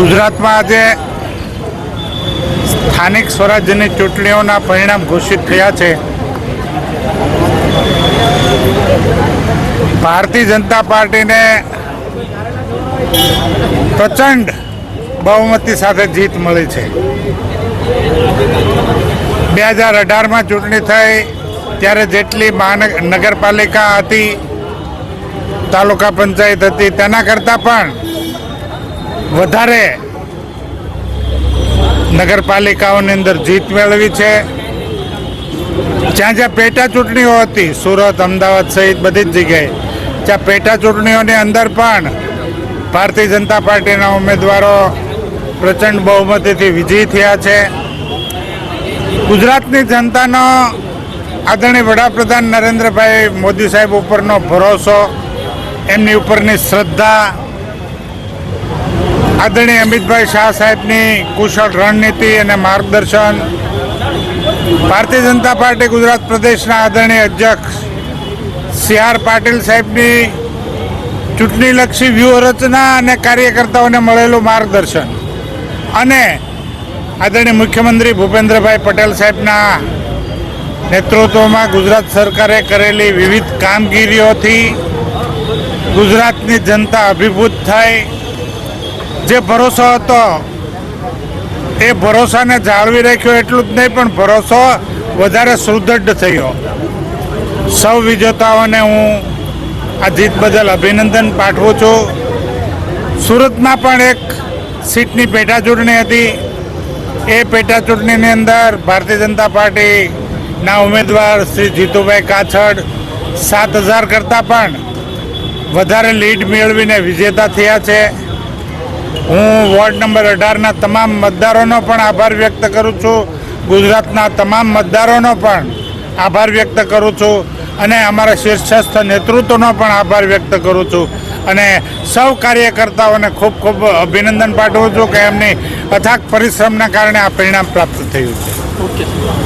ગુજરાતમાં આજે સ્થાનિક સ્વરાજ્યની ચૂંટણીઓના પરિણામ ઘોષિત થયા છે। ભારતીય જનતા પાર્ટીને પ્રચંડ બહુમતી સાથે જીત મળી છે। 2018માં ચૂંટણી થઈ ત્યારે જેટલી નગરપાલિકા હતી, તાલુકા પંચાયત હતી, તેના કરતાં પણ વધારે નગરપાલિકાઓની અંદર જીત મેળવી છે। જ્યાં જ્યાં પેટા ચૂંટણીઓ હતી, સુરત, અમદાવાદ સહિત બધી જ જગ્યાએ, જ્યાં પેટા ચૂંટણીઓની અંદર પણ ભારતીય જનતા પાર્ટીના ઉમેદવારો પ્રચંડ બહુમતીથી વિજયી થયા છે। ગુજરાતની જનતાનો આદરણીય વડાપ્રધાન નરેન્દ્રભાઈ મોદી સાહેબ ઉપરનો ભરોસો, એમની ઉપરની શ્રદ્ધા, આદરણીય અમિતભાઈ શાહ સાહેબની કુશળ રણનીતિ અને માર્ગદર્શન, ભારતીય જનતા પાર્ટી ગુજરાત પ્રદેશના આદરણીય અધ્યક્ષ સી.આર. પાટીલ સાહેબની ચૂંટણીલક્ષી વ્યૂહરચના અને કાર્યકર્તાઓને મળેલું માર્ગદર્શન અને આદરણીય મુખ્યમંત્રી ભૂપેન્દ્રભાઈ પટેલ સાહેબના નેતૃત્વમાં ગુજરાત સરકારે કરેલી વિવિધ કામગીરીઓથી ગુજરાતની જનતા અભિભૂત થઈ। જે ભરોસો હતો એ ભરોસાને જાળવી રાખ્યો, એટલું જ નહીં પણ ભરોસો વધારે સુદૃઢ થયો। સૌ વિજેતાઓને હું આ જીત બદલ અભિનંદન પાઠવું છું। સુરતમાં પણ એક સીટની પેટા ચૂંટણી હતી। એ પેટા ચૂંટણીની અંદર ભારતીય જનતા પાર્ટીના ઉમેદવાર શ્રી જીતુભાઈ કાછડ 7,000 કરતાં પણ વધારે લીડ મેળવીને વિજેતા થયા છે। હું વોર્ડ નંબર 18ના તમામ મતદારોનો પણ આભાર વ્યક્ત કરું છું, ગુજરાતના તમામ મતદારોનો પણ આભાર વ્યક્ત કરું છું અને અમારા શીર્ષસ્થ નેતૃત્વનો પણ આભાર વ્યક્ત કરું છું અને સૌ કાર્યકર્તાઓને ખૂબ ખૂબ અભિનંદન પાઠવું છું કે એમની અથાગ પરિશ્રમના કારણે આ પરિણામ પ્રાપ્ત થયું છે।